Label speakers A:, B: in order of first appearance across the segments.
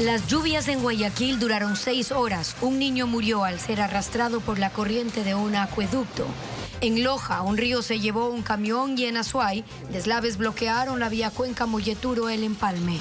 A: Las lluvias en Guayaquil duraron 6 horas. Un niño murió al ser arrastrado por la corriente de un acueducto. En Loja, un río se llevó un camión y en Azuay, deslaves bloquearon la vía Cuenca Molleturo-El Empalme.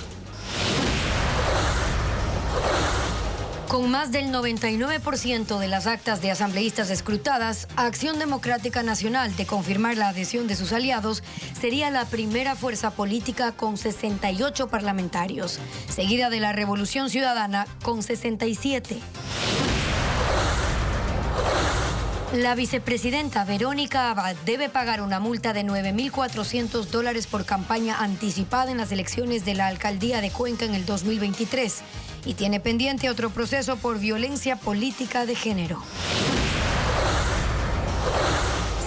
A: Con más del 99% de las actas de asambleístas escrutadas, Acción Democrática Nacional, de confirmar la adhesión de sus aliados, sería la primera fuerza política con 68 parlamentarios, seguida de la Revolución Ciudadana con 67. La vicepresidenta Verónica Abad debe pagar una multa de $9.400 por campaña anticipada en las elecciones de la alcaldía de Cuenca en el 2023 y tiene pendiente otro proceso por violencia política de género.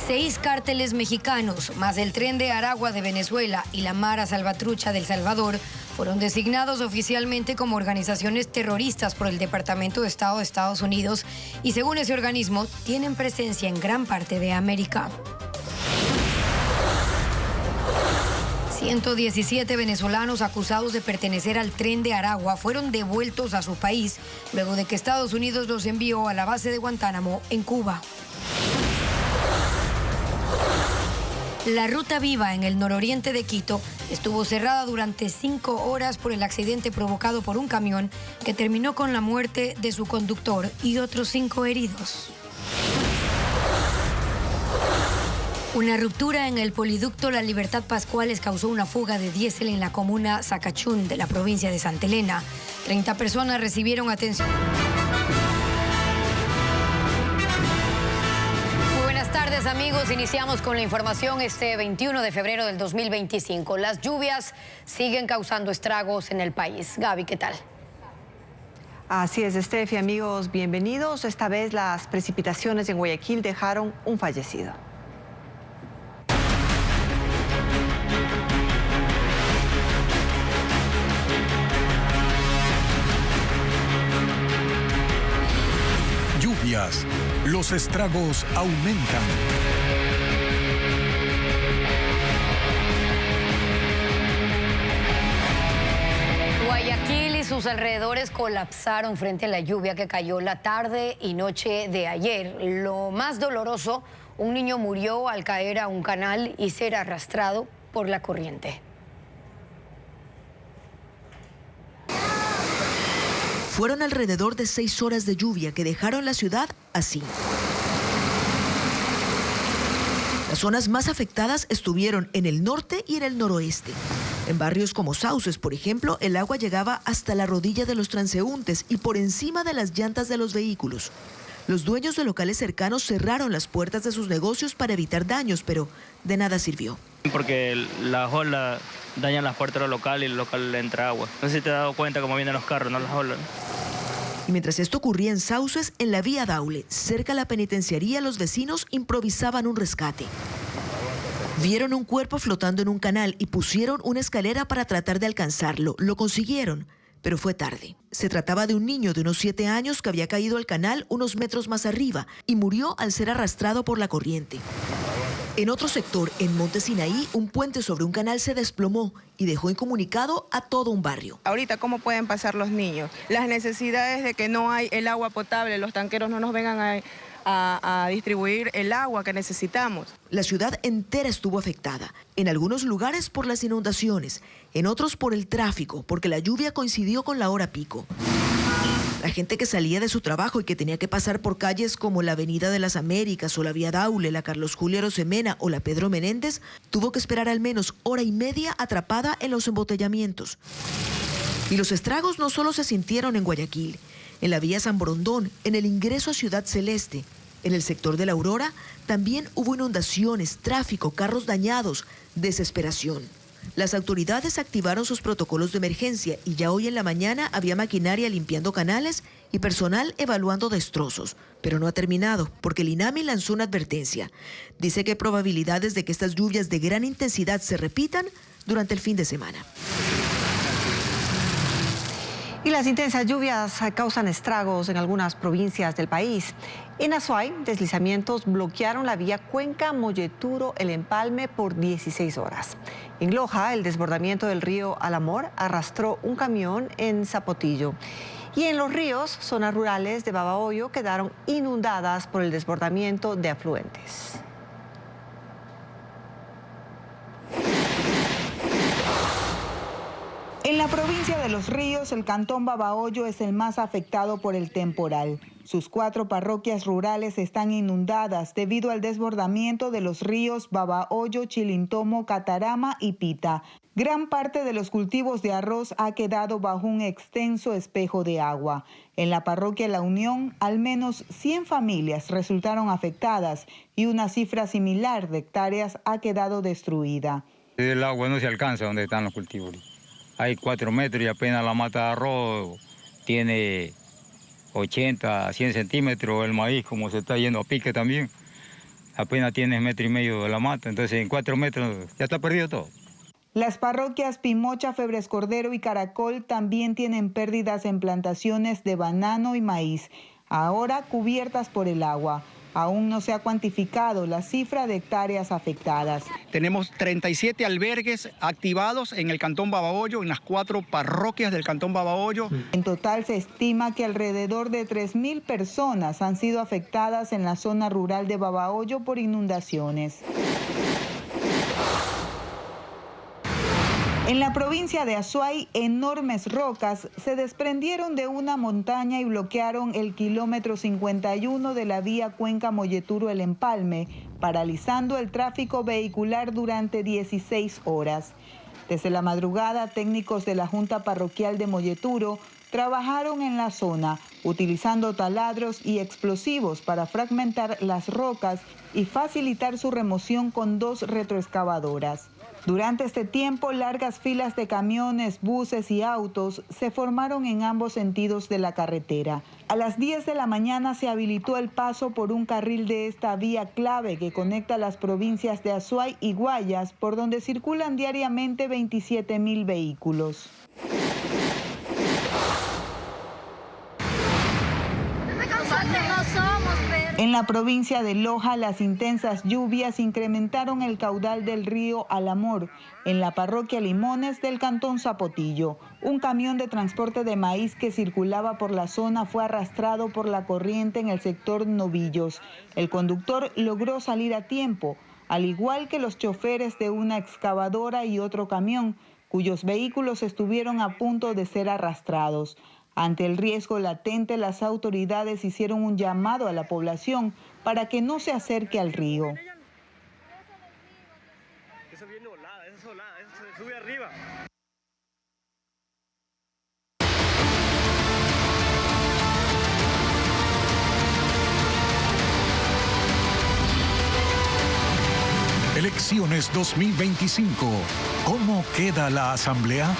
A: 6 cárteles mexicanos, más el Tren de Aragua de Venezuela y la Mara Salvatrucha de El Salvador, fueron designados oficialmente como organizaciones terroristas por el Departamento de Estado de Estados Unidos y, según ese organismo, tienen presencia en gran parte de América. 117 venezolanos acusados de pertenecer al Tren de Aragua fueron devueltos a su país luego de que Estados Unidos los envió a la base de Guantánamo en Cuba. La ruta viva en el nororiente de Quito estuvo cerrada durante 5 horas por el accidente provocado por un camión que terminó con la muerte de su conductor y otros 5 heridos. Una ruptura en el poliducto La Libertad Pascuales causó una fuga de diésel en la comuna Zacachún de la provincia de Santa Elena. 30 personas recibieron atención. Buenas tardes, amigos. Iniciamos con la información este 21 de febrero del 2025. Las lluvias siguen causando estragos en el país. Gaby, ¿qué tal?
B: Así es, Estefi, amigos, bienvenidos. Esta vez las precipitaciones en Guayaquil dejaron un fallecido.
C: Lluvias, los estragos aumentan.
A: Guayaquil y sus alrededores colapsaron frente a la lluvia que cayó la tarde y noche de ayer. Lo más doloroso, un niño murió al caer a un canal y ser arrastrado por la corriente.
D: Fueron alrededor de 6 horas de lluvia que dejaron la ciudad así. Las zonas más afectadas estuvieron en el norte y en el noroeste. En barrios como Sauces, por ejemplo, el agua llegaba hasta la rodilla de los transeúntes y por encima de las llantas de los vehículos. Los dueños de locales cercanos cerraron las puertas de sus negocios para evitar daños, pero de nada sirvió.
E: Porque las olas dañan las puertas de los locales y el local le entra agua. No sé si te has dado cuenta cómo vienen los carros, no las olas.
D: Y mientras esto ocurría en Sauces, en la vía Daule, cerca a la penitenciaría, los vecinos improvisaban un rescate. Vieron un cuerpo flotando en un canal y pusieron una escalera para tratar de alcanzarlo. Lo consiguieron, pero fue tarde. Se trataba de un niño de unos 7 años que había caído al canal unos metros más arriba y murió al ser arrastrado por la corriente. En otro sector, en Monte Sinaí, un puente sobre un canal se desplomó y dejó incomunicado a todo un barrio.
F: Ahorita, ¿cómo pueden pasar los niños? Las necesidades de que no hay el agua potable, los tanqueros no nos vengan a distribuir el agua que necesitamos.
D: La ciudad entera estuvo afectada, en algunos lugares por las inundaciones, en otros por el tráfico, porque la lluvia coincidió con la hora pico. La gente que salía de su trabajo y que tenía que pasar por calles como la Avenida de las Américas o la Vía Daule, la Carlos Julio Arosemena o la Pedro Menéndez, tuvo que esperar al menos hora y media atrapada en los embotellamientos. Y los estragos no solo se sintieron en Guayaquil, en la Vía San Borondón, en el ingreso a Ciudad Celeste. En el sector de La Aurora también hubo inundaciones, tráfico, carros dañados, desesperación. Las autoridades activaron sus protocolos de emergencia y ya hoy en la mañana había maquinaria limpiando canales y personal evaluando destrozos. Pero no ha terminado, porque el INAMI lanzó una advertencia. Dice que hay probabilidades de que estas lluvias de gran intensidad se repitan durante el fin de semana.
B: Y las intensas lluvias causan estragos en algunas provincias del país. En Azuay, deslizamientos bloquearon la vía Cuenca Molleturo-El Empalme por 16 horas. En Loja, el desbordamiento del río Alamor arrastró un camión en Zapotillo. Y en los ríos, zonas rurales de Babahoyo quedaron inundadas por el desbordamiento de afluentes.
G: En la provincia de Los Ríos, el cantón Babahoyo es el más afectado por el temporal. Sus 4 parroquias rurales están inundadas debido al desbordamiento de los ríos Babahoyo, Chilintomo, Catarama y Pita. Gran parte de los cultivos de arroz ha quedado bajo un extenso espejo de agua. En la parroquia La Unión, al menos 100 familias resultaron afectadas y una cifra similar de hectáreas ha quedado destruida.
H: El agua no se alcanza donde están los cultivos. Hay 4 metros y apenas la mata de arroz tiene 80 a 100 centímetros. El maíz, como se está yendo a pique también, apenas tiene 1,5 metros de la mata. Entonces en 4 metros ya está perdido todo.
G: Las parroquias Pimocha, Febres Cordero y Caracol también tienen pérdidas en plantaciones de banano y maíz, ahora cubiertas por el agua. Aún no se ha cuantificado la cifra de hectáreas afectadas.
I: Tenemos 37 albergues activados en el cantón Babahoyo, en las 4 parroquias del cantón Babahoyo.
G: En total se estima que alrededor de 3.000 personas han sido afectadas en la zona rural de Babahoyo por inundaciones. En la provincia de Azuay, enormes rocas se desprendieron de una montaña y bloquearon el kilómetro 51 de la vía Cuenca-Molleturo-El Empalme, paralizando el tráfico vehicular durante 16 horas. Desde la madrugada, técnicos de la Junta Parroquial de Molleturo trabajaron en la zona, utilizando taladros y explosivos para fragmentar las rocas y facilitar su remoción con 2 retroexcavadoras. Durante este tiempo, largas filas de camiones, buses y autos se formaron en ambos sentidos de la carretera. A las 10 de la mañana se habilitó el paso por un carril de esta vía clave que conecta las provincias de Azuay y Guayas, por donde circulan diariamente 27.000 vehículos. En la provincia de Loja, las intensas lluvias incrementaron el caudal del río Alamor, en la parroquia Limones del cantón Zapotillo. Un camión de transporte de maíz que circulaba por la zona fue arrastrado por la corriente en el sector Novillos. El conductor logró salir a tiempo, al igual que los choferes de una excavadora y otro camión, cuyos vehículos estuvieron a punto de ser arrastrados. Ante el riesgo latente, las autoridades hicieron un llamado a la población para que no se acerque al río.
E: Eso viene volada, eso se sube arriba.
C: Elecciones 2025. ¿Cómo queda la Asamblea?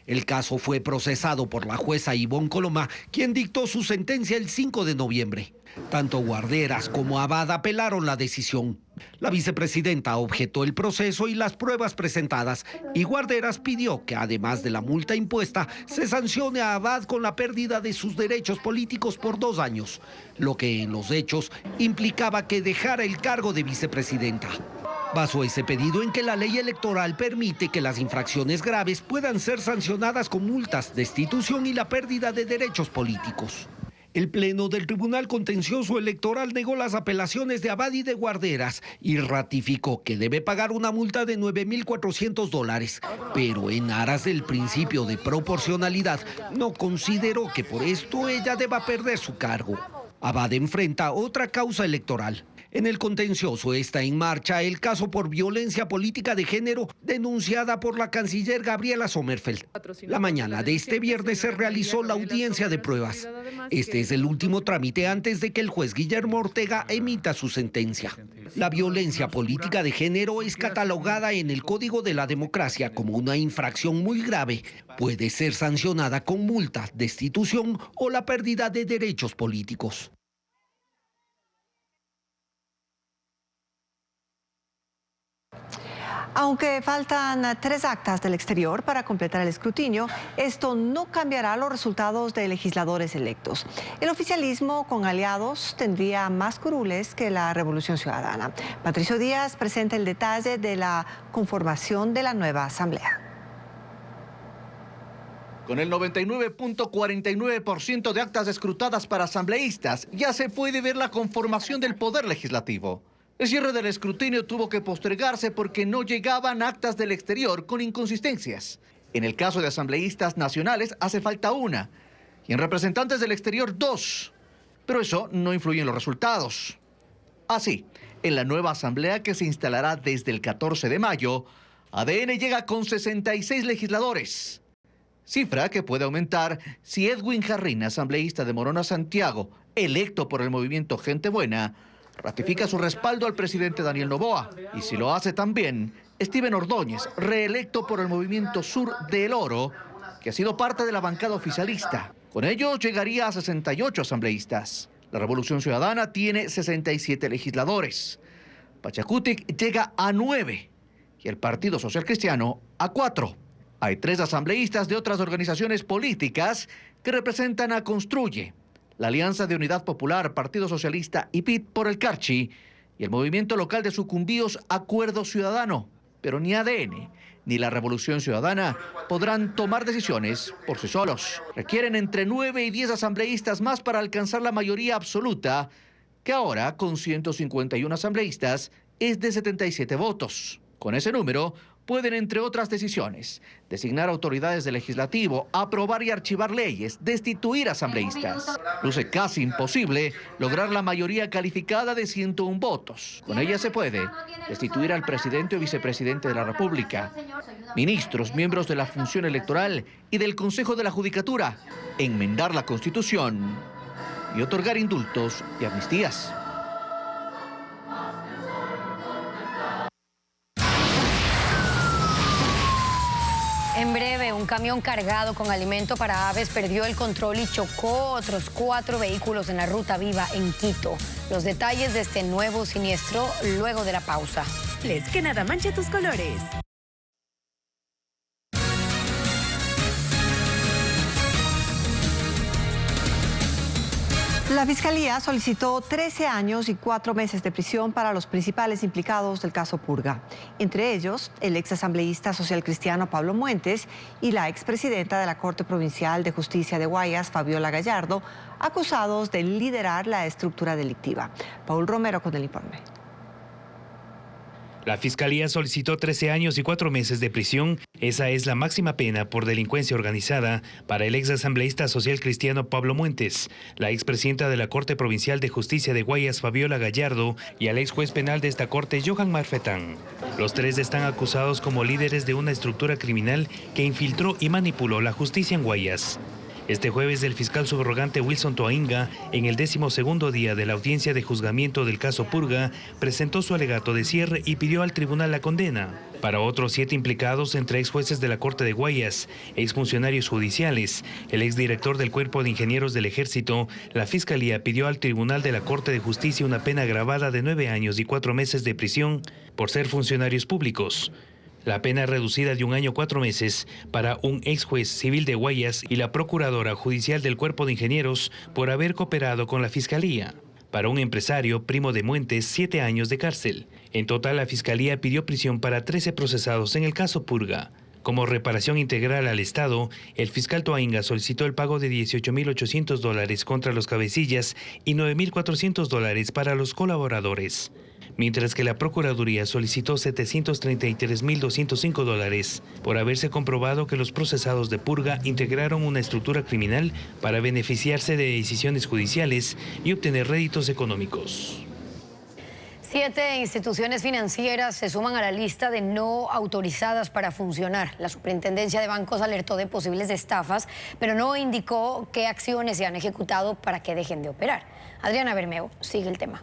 J: El caso fue procesado por la jueza Ivonne Coloma, quien dictó su sentencia el 5 de noviembre. Tanto Guarderas como Abad apelaron la decisión. La vicepresidenta objetó el proceso y las pruebas presentadas, y Guarderas pidió que, además de la multa impuesta, se sancione a Abad con la pérdida de sus derechos políticos por 2 años, lo que en los hechos implicaba que dejara el cargo de vicepresidenta. Basó ese pedido en que la ley electoral permite que las infracciones graves puedan ser sancionadas con multas, destitución y la pérdida de derechos políticos. El Pleno del Tribunal Contencioso Electoral negó las apelaciones de Abad y de Guarderas y ratificó que debe pagar una multa de $9.400, pero en aras del principio de proporcionalidad no consideró que por esto ella deba perder su cargo. Abad enfrenta otra causa electoral. En el contencioso está en marcha el caso por violencia política de género denunciada por la canciller Gabriela Sommerfeld. La mañana de este viernes se realizó la audiencia de pruebas. Este es el último trámite antes de que el juez Guillermo Ortega emita su sentencia. La violencia política de género es catalogada en el Código de la Democracia como una infracción muy grave. Puede ser sancionada con multa, destitución o la pérdida de derechos políticos.
B: Aunque faltan 3 actas del exterior para completar el escrutinio, esto no cambiará los resultados de legisladores electos. El oficialismo con aliados tendría más curules que la Revolución Ciudadana. Patricio Díaz presenta el detalle de la conformación de la nueva asamblea.
K: Con el 99.49% de actas escrutadas para asambleístas, ya se puede ver la conformación del Poder Legislativo. El cierre del escrutinio tuvo que postergarse porque no llegaban actas del exterior con inconsistencias. En el caso de asambleístas nacionales hace falta 1 y en representantes del exterior 2. Pero eso no influye en los resultados. Así, en la nueva asamblea que se instalará desde el 14 de mayo, ADN llega con 66 legisladores. Cifra que puede aumentar si Edwin Jarrín, asambleísta de Morona Santiago, electo por el movimiento Gente Buena, ratifica su respaldo al presidente Daniel Noboa. Y si lo hace también Steven Ordóñez, reelecto por el movimiento Sur del Oro, que ha sido parte de la bancada oficialista. Con ello llegaría a 68 asambleístas. La Revolución Ciudadana tiene 67 legisladores. Pachacutic llega a 9 y el Partido Social Cristiano a 4. Hay 3 asambleístas de otras organizaciones políticas que representan a Construye, la Alianza de Unidad Popular, Partido Socialista y PIT por el Carchi y el movimiento local de Sucumbíos Acuerdo Ciudadano. Pero ni ADN ni la Revolución Ciudadana podrán tomar decisiones por sí solos. Requieren entre 9 y 10 asambleístas más para alcanzar la mayoría absoluta, que ahora, con 151 asambleístas, es de 77 votos. Con ese número, pueden, entre otras decisiones, designar autoridades del legislativo, aprobar y archivar leyes, destituir asambleístas. Luce casi imposible lograr la mayoría calificada de 101 votos. Con ella se puede destituir al presidente o vicepresidente de la República, ministros, miembros de la función electoral y del Consejo de la Judicatura, enmendar la Constitución y otorgar indultos y amnistías.
A: En breve, un camión cargado con alimento para aves perdió el control y chocó otros 4 vehículos en la Ruta Viva en Quito. Los detalles de este nuevo siniestro luego de la pausa.
L: Que nada manche tus colores.
B: La Fiscalía solicitó 13 años y 4 meses de prisión para los principales implicados del caso Purga. Entre ellos, el ex asambleísta social cristiano Pablo Muentes y la expresidenta de la Corte Provincial de Justicia de Guayas, Fabiola Gallardo, acusados de liderar la estructura delictiva. Paul Romero con el informe.
M: La Fiscalía solicitó 13 años y 4 meses de prisión. Esa es la máxima pena por delincuencia organizada para el ex asambleísta social cristiano Pablo Muentes, la expresidenta de la Corte Provincial de Justicia de Guayas, Fabiola Gallardo, y al ex juez penal de esta corte, Johan Marfetán. Los 3 están acusados como líderes de una estructura criminal que infiltró y manipuló la justicia en Guayas. Este jueves, el fiscal subrogante Wilson Toainga, en el 12º día de la audiencia de juzgamiento del caso Purga, presentó su alegato de cierre y pidió al tribunal la condena. Para otros 7 implicados, entre ex jueces de la Corte de Guayas, exfuncionarios judiciales, el exdirector del Cuerpo de Ingenieros del Ejército, la Fiscalía pidió al Tribunal de la Corte de Justicia una pena agravada de 9 años y 4 meses de prisión por ser funcionarios públicos. La pena reducida de 1 año 4 meses para un ex juez civil de Guayas y la procuradora judicial del Cuerpo de Ingenieros por haber cooperado con la Fiscalía. Para un empresario, primo de Muentes, 7 años de cárcel. En total, la Fiscalía pidió prisión para 13 procesados en el caso Purga. Como reparación integral al Estado, el fiscal Toainga solicitó el pago de $18.800 contra los cabecillas y $9.400 para los colaboradores, mientras que la Procuraduría solicitó $733.205 por haberse comprobado que los procesados de Purga integraron una estructura criminal para beneficiarse de decisiones judiciales y obtener réditos económicos.
A: 7 instituciones financieras se suman a la lista de no autorizadas para funcionar. La Superintendencia de Bancos alertó de posibles estafas, pero no indicó qué acciones se han ejecutado para que dejen de operar. Adriana Bermeo sigue el tema.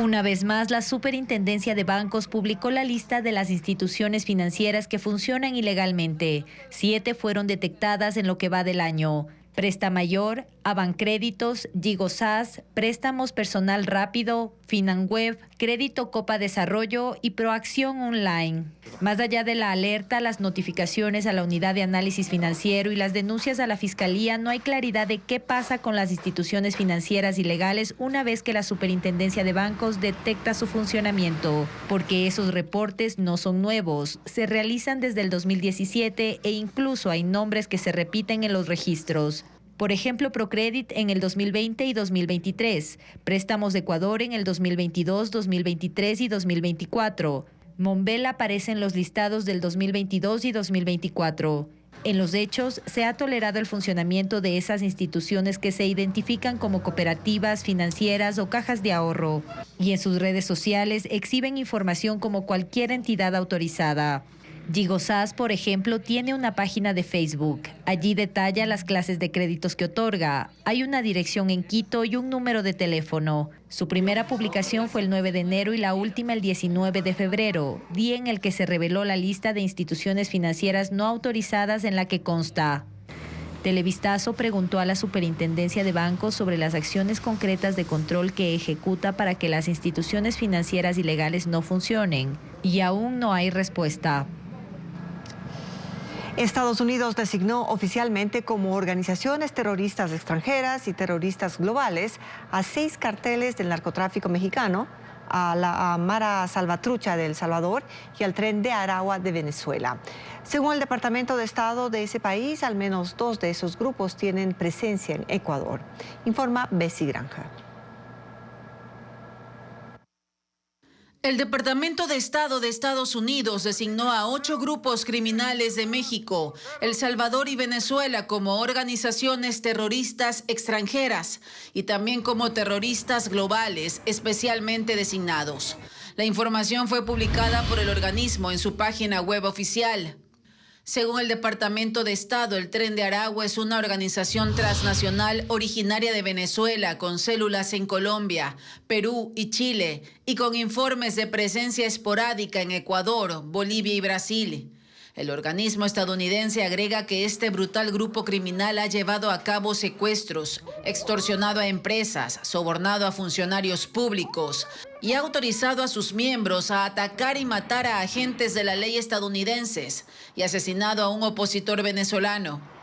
N: Una vez más, la Superintendencia de Bancos publicó la lista de las instituciones financieras que funcionan ilegalmente. 7 fueron detectadas en lo que va del año: Presta Mayor, Abancréditos, Gigosas, Préstamos Personal Rápido, Finanweb, Crédito Copa Desarrollo y Proacción Online. Más allá de la alerta, las notificaciones a la Unidad de Análisis Financiero y las denuncias a la Fiscalía, no hay claridad de qué pasa con las instituciones financieras ilegales una vez que la Superintendencia de Bancos detecta su funcionamiento, porque esos reportes no son nuevos, se realizan desde el 2017 e incluso hay nombres que se repiten en los registros. Por ejemplo, Procredit en el 2020 y 2023, Préstamos de Ecuador en el 2022, 2023 y 2024. Monbel aparece en los listados del 2022 y 2024. En los hechos, se ha tolerado el funcionamiento de esas instituciones que se identifican como cooperativas financieras o cajas de ahorro, y en sus redes sociales exhiben información como cualquier entidad autorizada. Gigosas, por ejemplo, tiene una página de Facebook. Allí detalla las clases de créditos que otorga. Hay una dirección en Quito y un número de teléfono. Su primera publicación fue el 9 de enero y la última el 19 de febrero, día en el que se reveló la lista de instituciones financieras no autorizadas en la que consta. Televistazo preguntó a la Superintendencia de Bancos sobre las acciones concretas de control que ejecuta para que las instituciones financieras ilegales no funcionen, y aún no hay respuesta.
B: Estados Unidos designó oficialmente como organizaciones terroristas extranjeras y terroristas globales a 6 carteles del narcotráfico mexicano, a la Mara Salvatrucha de El Salvador y al Tren de Aragua de Venezuela. Según el Departamento de Estado de ese país, al menos 2 de esos grupos tienen presencia en Ecuador. Informa Bessie Granja.
O: El Departamento de Estado de Estados Unidos designó a 8 grupos criminales de México, El Salvador y Venezuela como organizaciones terroristas extranjeras y también como terroristas globales especialmente designados. La información fue publicada por el organismo en su página web oficial. Según el Departamento de Estado, el Tren de Aragua es una organización transnacional originaria de Venezuela con células en Colombia, Perú y Chile y con informes de presencia esporádica en Ecuador, Bolivia y Brasil. El organismo estadounidense agrega que este brutal grupo criminal ha llevado a cabo secuestros, extorsionado a empresas, sobornado a funcionarios públicos y ha autorizado a sus miembros a atacar y matar a agentes de la ley estadounidenses y asesinado a un opositor venezolano.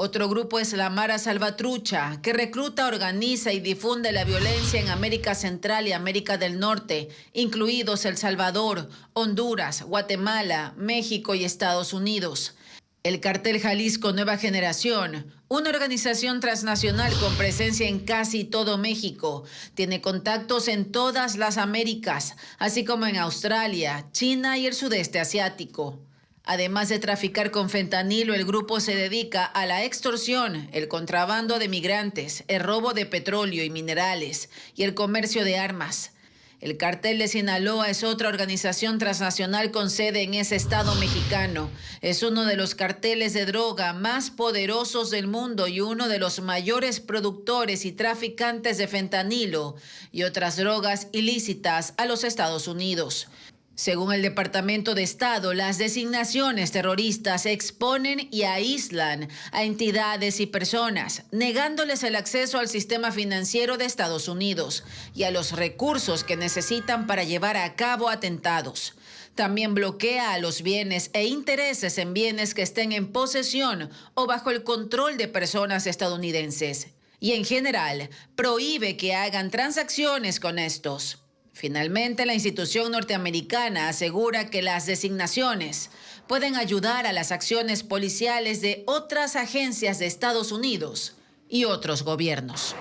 O: Otro grupo es la Mara Salvatrucha, que recluta, organiza y difunde la violencia en América Central y América del Norte, incluidos El Salvador, Honduras, Guatemala, México y Estados Unidos. El Cartel Jalisco Nueva Generación, una organización transnacional con presencia en casi todo México, tiene contactos en todas las Américas, así como en Australia, China y el sudeste asiático. Además de traficar con fentanilo, el grupo se dedica a la extorsión, el contrabando de migrantes, el robo de petróleo y minerales y el comercio de armas. El Cartel de Sinaloa es otra organización transnacional con sede en ese estado mexicano. Es uno de los carteles de droga más poderosos del mundo y uno de los mayores productores y traficantes de fentanilo y otras drogas ilícitas a los Estados Unidos. Según el Departamento de Estado, las designaciones terroristas exponen y aíslan a entidades y personas, negándoles el acceso al sistema financiero de Estados Unidos y a los recursos que necesitan para llevar a cabo atentados. También bloquea a los bienes e intereses en bienes que estén en posesión o bajo el control de personas estadounidenses. Y en general, prohíbe que hagan transacciones con estos. Finalmente, la institución norteamericana asegura que las designaciones pueden ayudar a las acciones policiales de otras agencias de Estados Unidos y otros gobiernos.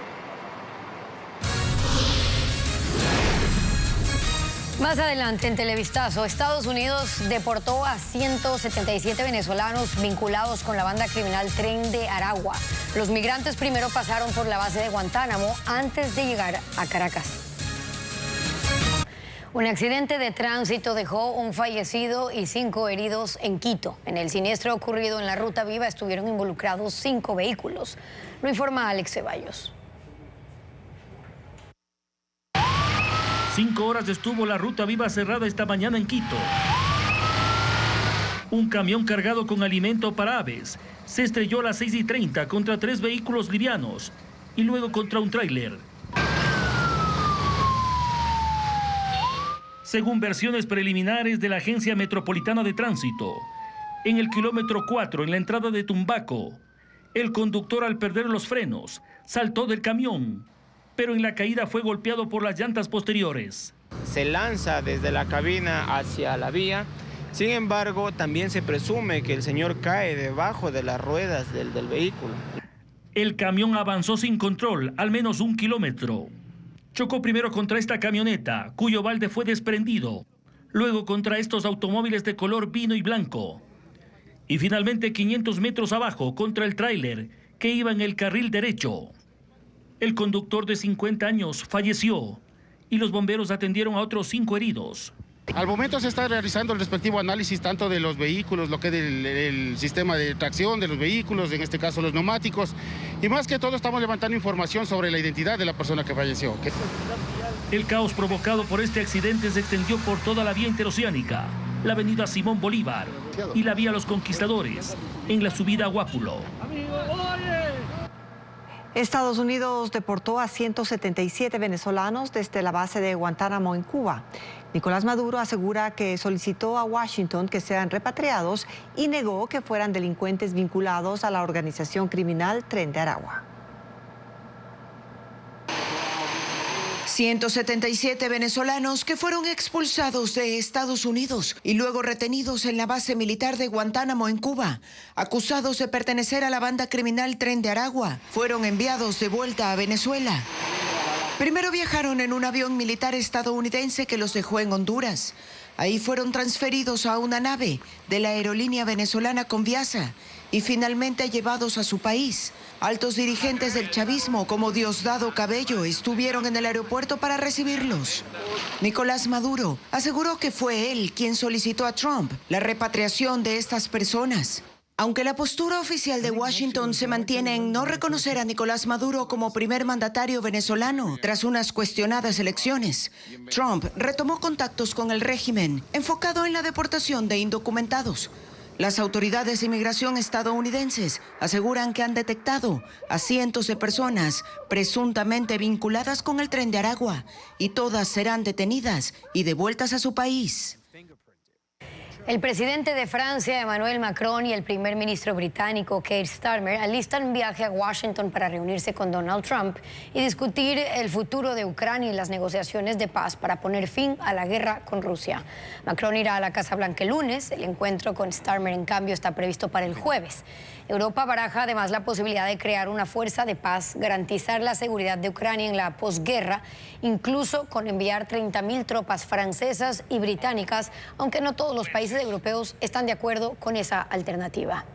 A: Más adelante en Televistazo, Estados Unidos deportó a 177 venezolanos vinculados con la banda criminal Tren de Aragua. Los migrantes primero pasaron por la base de Guantánamo antes de llegar a Caracas. Un accidente de tránsito dejó un fallecido y 5 heridos en Quito. En el siniestro ocurrido en la Ruta Viva estuvieron involucrados 5 vehículos. Lo informa Alex Ceballos.
P: 5 horas estuvo la Ruta Viva cerrada esta mañana en Quito. Un camión cargado con alimento para aves se estrelló a las 6:30 contra 3 vehículos livianos. y luego contra un tráiler. Según versiones preliminares de la Agencia Metropolitana de Tránsito, en el kilómetro 4, en la entrada de Tumbaco, el conductor, al perder los frenos, saltó del camión, pero en la caída fue golpeado por las llantas posteriores.
Q: Se lanza desde la cabina hacia la vía. Sin embargo, también se presume que el señor cae debajo de las ruedas del vehículo.
P: El camión avanzó sin control, al menos 1 kilómetro. Chocó primero contra esta camioneta, cuyo balde fue desprendido. Luego contra estos automóviles de color vino y blanco. Y finalmente 500 metros abajo contra el tráiler que iba en el carril derecho. El conductor de 50 años falleció y los bomberos atendieron a otros 5 heridos.
R: Al momento se está realizando el respectivo análisis tanto de los vehículos, lo que es el sistema de tracción de los vehículos, en este caso los neumáticos, y más que todo estamos levantando información sobre la identidad de la persona que falleció.
P: El caos provocado por este accidente se extendió por toda la vía interoceánica, la avenida Simón Bolívar y la vía Los Conquistadores, en la subida a Guápulo.
B: Estados Unidos deportó a 177 venezolanos desde la base de Guantánamo en Cuba. Nicolás Maduro asegura que solicitó a Washington que sean repatriados y negó que fueran delincuentes vinculados a la organización criminal Tren de Aragua.
D: 177 venezolanos que fueron expulsados de Estados Unidos y luego retenidos en la base militar de Guantánamo en Cuba, acusados de pertenecer a la banda criminal Tren de Aragua, fueron enviados de vuelta a Venezuela. Primero viajaron en un avión militar estadounidense que los dejó en Honduras. Ahí fueron transferidos a una nave de la aerolínea venezolana Conviasa y finalmente llevados a su país. Altos dirigentes del chavismo como Diosdado Cabello estuvieron en el aeropuerto para recibirlos. Nicolás Maduro aseguró que fue él quien solicitó a Trump la repatriación de estas personas. Aunque la postura oficial de Washington se mantiene en no reconocer a Nicolás Maduro como primer mandatario venezolano tras unas cuestionadas elecciones, Trump retomó contactos con el régimen enfocado en la deportación de indocumentados. Las autoridades de inmigración estadounidenses aseguran que han detectado a cientos de personas presuntamente vinculadas con el Tren de Aragua y todas serán detenidas y devueltas a su país.
A: El presidente de Francia, Emmanuel Macron, y el primer ministro británico, Keir Starmer, alistan un viaje a Washington para reunirse con Donald Trump y discutir el futuro de Ucrania y las negociaciones de paz para poner fin a la guerra con Rusia. Macron irá a la Casa Blanca el lunes. El encuentro con Starmer, en cambio, está previsto para el jueves. Europa baraja además la posibilidad de crear una fuerza de paz, garantizar la seguridad de Ucrania en la posguerra, incluso con enviar 30.000 tropas francesas y británicas, aunque no todos los países europeos están de acuerdo con esa alternativa.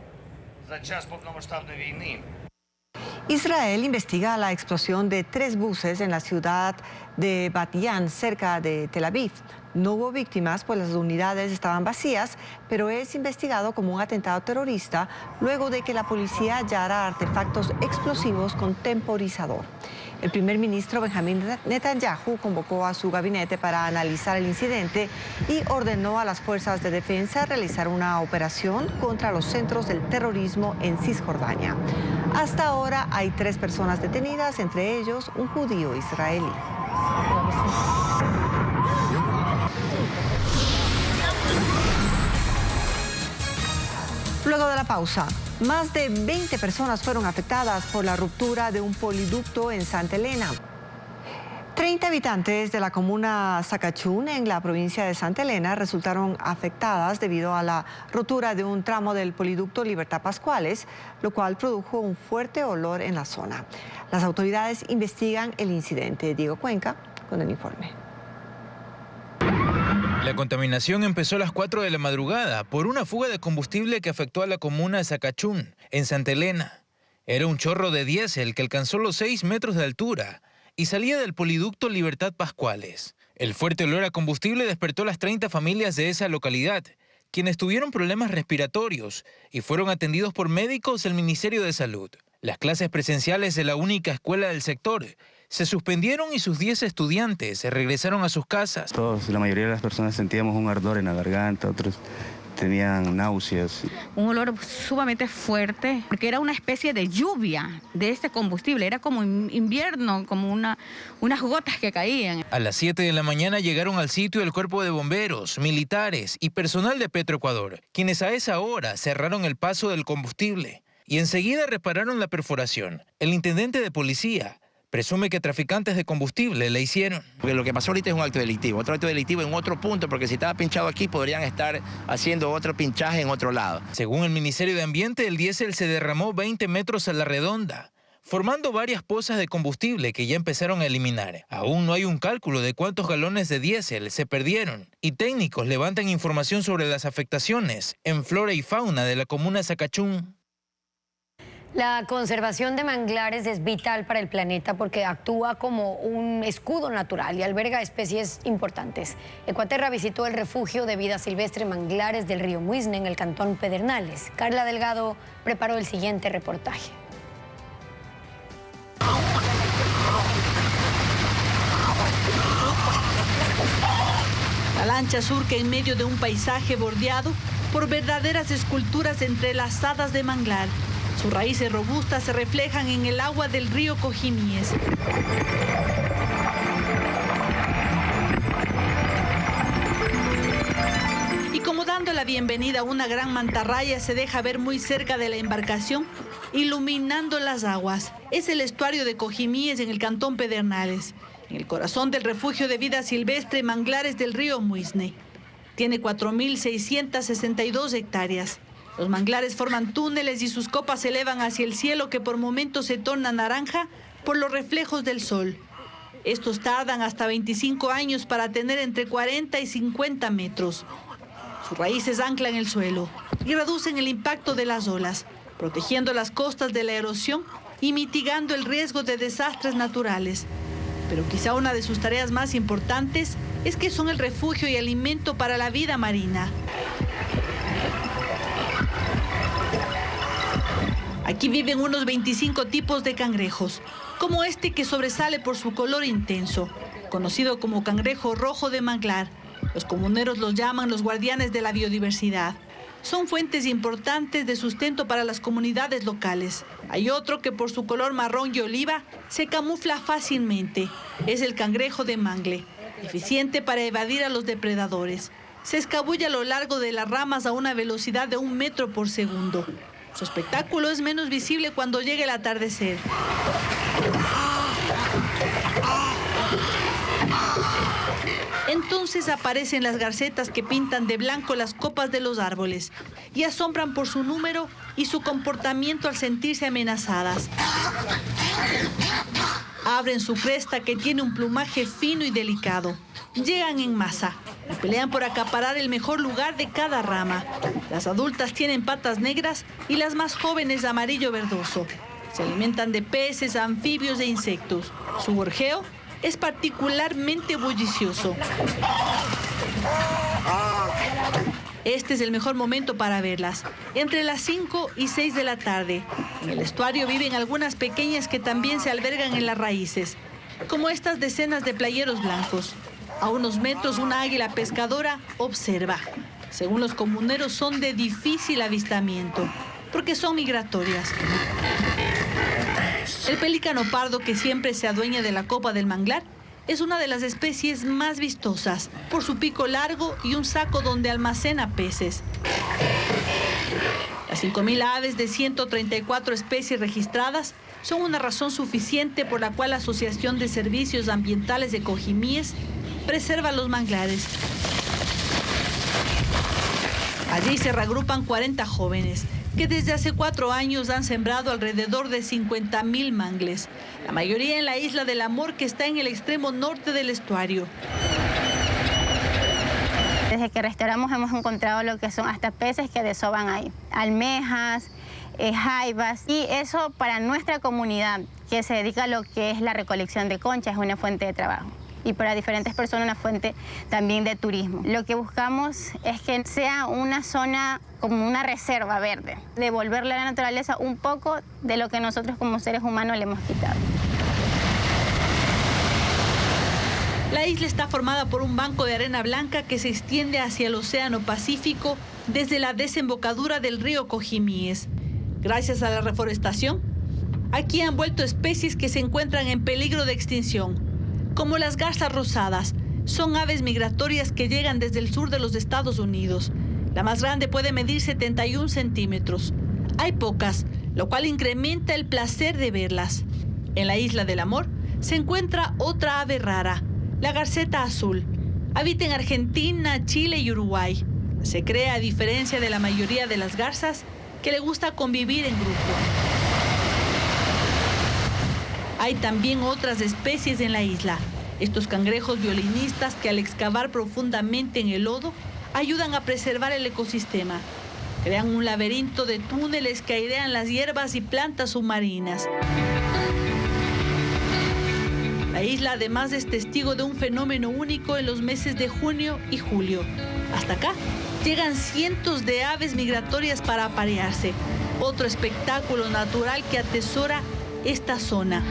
B: Israel investiga la explosión de 3 buses en la ciudad de Bat Yam, cerca de Tel Aviv. No hubo víctimas, pues las unidades estaban vacías, pero es investigado como un atentado terrorista luego de que la policía hallara artefactos explosivos con temporizador. El primer ministro Benjamin Netanyahu convocó a su gabinete para analizar el incidente y ordenó a las fuerzas de defensa realizar una operación contra los centros del terrorismo en Cisjordania. Hasta ahora hay 3 personas detenidas, entre ellos un judío israelí. Luego de la pausa, más de 20 personas fueron afectadas por la ruptura de un poliducto en Santa Elena. 30 habitantes de la comuna Zacachún, en la provincia de Santa Elena, resultaron afectadas debido a la rotura de un tramo del poliducto Libertad Pascuales, lo cual produjo un fuerte olor en la zona. Las autoridades investigan el incidente. Diego Cuenca con el informe.
S: La contaminación empezó a las 4 de la madrugada por una fuga de combustible que afectó a la comuna de Zacachún, en Santa Elena. Era un chorro de diésel que alcanzó los 6 metros de altura y salía del poliducto Libertad Pascuales. El fuerte olor a combustible despertó a las 30 familias de esa localidad, quienes tuvieron problemas respiratorios y fueron atendidos por médicos del Ministerio de Salud. Las clases presenciales de la única escuela del sector se suspendieron y sus 10 estudiantes se regresaron a sus casas.
T: Todos, la mayoría de las personas sentíamos un ardor en la garganta, otros tenían náuseas.
U: Un olor sumamente fuerte, porque era una especie de lluvia de este combustible, era como invierno, como unas gotas que caían.
S: A las 7 de la mañana llegaron al sitio el cuerpo de bomberos, militares y personal de Petroecuador, quienes a esa hora cerraron el paso del combustible y enseguida repararon la perforación. El intendente de policía presume que traficantes de combustible le hicieron.
V: Porque lo que pasó ahorita es un acto delictivo. Otro acto delictivo en otro punto, porque si estaba pinchado aquí podrían estar haciendo otro pinchaje en otro lado.
S: Según el Ministerio de Ambiente, el diésel se derramó 20 metros a la redonda, formando varias pozas de combustible que ya empezaron a eliminar. Aún no hay un cálculo de cuántos galones de diésel se perdieron y técnicos levantan información sobre las afectaciones en flora y fauna de la comuna Sacachún.
A: La conservación de manglares es vital para el planeta porque actúa como un escudo natural y alberga especies importantes. Ecuaterra visitó el refugio de vida silvestre Manglares del río Muisne en el cantón Pedernales. Carla Delgado preparó el siguiente reportaje.
W: La lancha surca en medio de un paisaje bordeado por verdaderas esculturas entrelazadas de manglar. Sus raíces robustas se reflejan en el agua del río Cojimíes. Y como dando la bienvenida a una gran mantarraya, se deja ver muy cerca de la embarcación, iluminando las aguas. Es el estuario de Cojimíes en el cantón Pedernales, en el corazón del refugio de vida silvestre Manglares del río Muisne. Tiene 4.662 hectáreas. Los manglares forman túneles y sus copas se elevan hacia el cielo que por momentos se torna naranja por los reflejos del sol. Estos tardan hasta 25 años para tener entre 40 y 50 metros. Sus raíces anclan el suelo y reducen el impacto de las olas, protegiendo las costas de la erosión y mitigando el riesgo de desastres naturales. Pero quizá una de sus tareas más importantes es que son el refugio y alimento para la vida marina. Aquí viven unos 25 tipos de cangrejos, como este que sobresale por su color intenso, conocido como cangrejo rojo de manglar. Los comuneros los llaman los guardianes de la biodiversidad. Son fuentes importantes de sustento para las comunidades locales. Hay otro que por su color marrón y oliva se camufla fácilmente. Es el cangrejo de mangle, eficiente para evadir a los depredadores. Se escabulle a lo largo de las ramas a una velocidad de 1 metro por segundo. Su espectáculo es menos visible cuando llega el atardecer. Entonces aparecen las garcetas que pintan de blanco las copas de los árboles y asombran por su número y su comportamiento al sentirse amenazadas. Abren su cresta que tiene un plumaje fino y delicado. Llegan en masa y pelean por acaparar el mejor lugar de cada rama. Las adultas tienen patas negras y las más jóvenes amarillo verdoso. Se alimentan de peces, anfibios e insectos. Su gorjeo es particularmente bullicioso. Este es el mejor momento para verlas, entre las 5 y 6 de la tarde. En el estuario viven algunas pequeñas que también se albergan en las raíces, como estas decenas de playeros blancos. A unos metros una águila pescadora observa. Según los comuneros son de difícil avistamiento, porque son migratorias. El pelícano pardo, que siempre se adueña de la copa del manglar, es una de las especies más vistosas, por su pico largo y un saco donde almacena peces. Las 5.000 aves de 134 especies registradas son una razón suficiente por la cual la Asociación de Servicios Ambientales de Cojimíes preserva los manglares. Allí se reagrupan 40 jóvenes que desde hace 4 años han sembrado alrededor de 50.000 mangles, la mayoría en la isla del Amor, que está en el extremo norte del estuario.
X: Desde que restauramos hemos encontrado lo que son hasta peces que desoban ahí, almejas, jaivas, y eso para nuestra comunidad que se dedica a lo que es la recolección de conchas es una fuente de trabajo. Y para diferentes personas una fuente también de turismo. Lo que buscamos es que sea una zona como una reserva verde, devolverle a la naturaleza un poco de lo que nosotros como seres humanos le hemos quitado.
W: La isla está formada por un banco de arena blanca que se extiende hacia el Océano Pacífico desde la desembocadura del río Cojimíes. Gracias a la reforestación, aquí han vuelto especies que se encuentran en peligro de extinción, como las garzas rosadas. Son aves migratorias que llegan desde el sur de los Estados Unidos. La más grande puede medir 71 centímetros. Hay pocas, lo cual incrementa el placer de verlas. En la Isla del Amor se encuentra otra ave rara, la garceta azul. Habita en Argentina, Chile y Uruguay. Se cree, a diferencia de la mayoría de las garzas, que le gusta convivir en grupo. Hay también otras especies en la isla. Estos cangrejos violinistas que al excavar profundamente en el lodo ayudan a preservar el ecosistema. Crean un laberinto de túneles que airean las hierbas y plantas submarinas. La isla además es testigo de un fenómeno único en los meses de junio y julio. Hasta acá llegan cientos de aves migratorias para aparearse. Otro espectáculo natural que atesora esta zona.